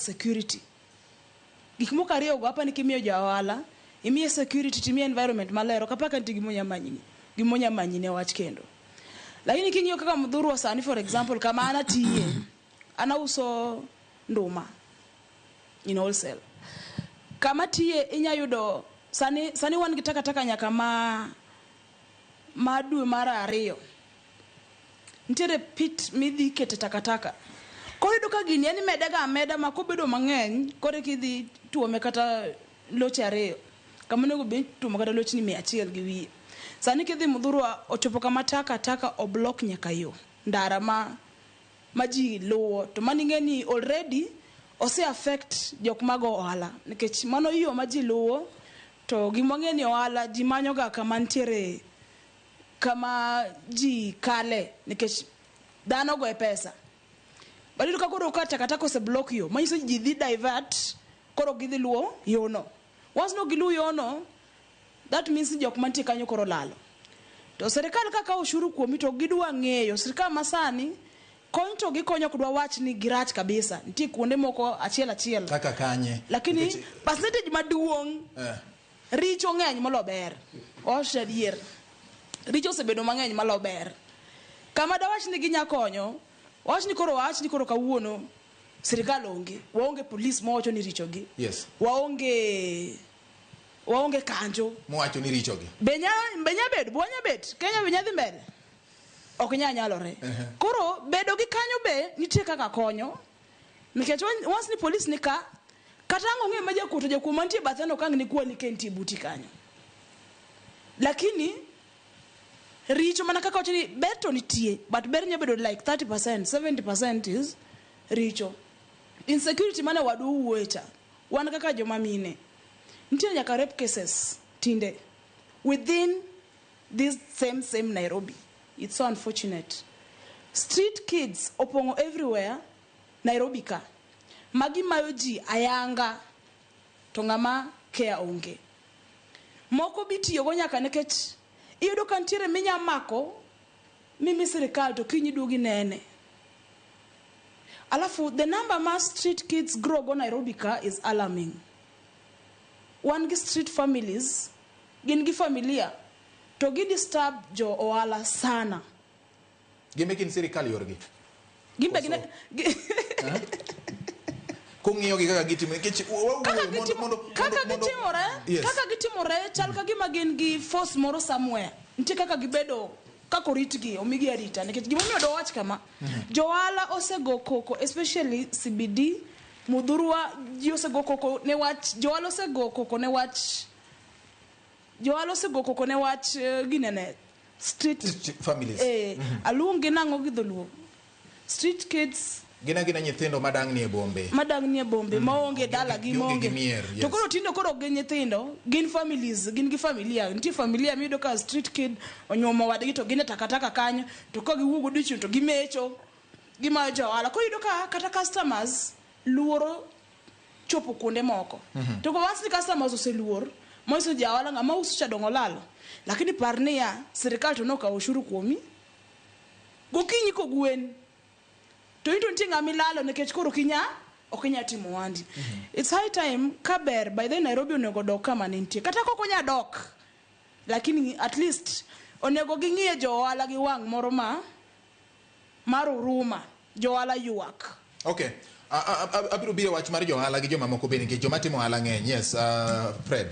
security. Gikmuka ariyo go hapa nikimiyo jawala, imiye security, timiye environment malero, kapaka nti gimonya manyine wach kendo. Lakini kingiyo kaka mdhuru wa sani, for example, kama ana tiye, ana uso nduma, in wholesale. Kama tiye inya yudo, sani wan gitaka nyaka madu mara ariyo. Ntiere pit midhi kete takataka. Koro yudo ka gini yani meda makobedo mang'eny, kore kidhi tuome kata loche ariyo. Kama nego be tuome kata loche ni 100 gi wiye. Sani kidhi mudhuru ochopo kama taka oblok nyaka yo. Ndara ma ji luwo. To maningeni already ose affect jok mago ohala. Nikech mano yo ma ji luwo, to gimang'eni ohala ji manyoga kama ntiere kama ji kale, nikech dhano go e pesa. Bali ka koro ka takataka se block yo, manyiso ji dhi divert, koro gidhi luwo yono. Once no gilu yono, that means jok mantie kanyo koro lalo. To serikal kaka ushuru kuomi to gidwa ng'eyo, serikal masani konyo to gikonyo kudwa wach ni girach kabisa. Nitie kuonde moko achiel. Kaka kanye. Lakini percentage maduong' richo ng'eny molo ber. Osha dier. Richo sebedo mang'eny malo ber. Kama dawach ni ginya konyo, wach ni koro kawuono serikal waonge police mowacho ni richo gi. Yes. Waonge kanjo mowacho ni richo gi. Benya bet Kenya benya dhi mbele. Ok nyalore. Koro bedo gi kanyo be nitie kaka konyo. Nikech once ni police ni ka kata ng'e ma jakuo mantie bathano kang ni kwa ni kenti buti kanyo. Lakini richo mana kaka wacho ni beto nitie, but ber nyabedo like 30%, 70% is richo. Insecurity mana wadu uwecha. Wan kaka joma mine. Nitie nyaka rape cases tinde within this same Nairobi. It's so unfortunate. Street kids opongo everywhere Nairobi ka. Magi mayo ji ayanga to ng'ama care onge. Moko bitiyo go nyaka nekech iyudo ka ntiere minya mako mimi serikal to kinyi dugi nene. Alafu the number of street kids grow go Nairobi ka is alarming. One gi street families, gin gi familia to gi disturb jo ohala sana. Gimekin serikal yorgi. Gimbe gine Kung'iyo gi kaka gitimo kaka gitimore chal ka gima gin gi force moro somewhere. Ntie kaka gibedo kako ritgi omigi arita, nikech gimomiyo do wach kama joala osego koko, especially CBD mudhurwa ji osego koko ne wach joala osego koko ne wach ginene street families. Aluongi nango gi dholuo street kids gina nyithindo madang ni e bombe maonge dala gi maonge to koro tindo koro gin nyithindo gin families gin gi familia. Ntie familia mido ka street kid onyoma wadgi to gine takataka kanyo to ka giwuogo dichu to gimecho gima joala ko yudo ka kata customers luoro chopo kuonde moko. To ko once the customers oseluor moiso jawala ng'ama uso cha dongo lalo, lakini parnia serikal to noka ushuru kuomi gokinyi ko gwen to into ntinga milalo nekech koro okinya timo wandi. It's high time kaber by the Nairobi onego dok kama nintie kata koko nya dok, lakini at least onego ging'ie jo ohala gi wang' moro maruruma jo ohala yuak. Okay. Abiro biro wach mar jo ohala gi joma moko bende nikech joma timo ohala ng'eny. Yes, Fred.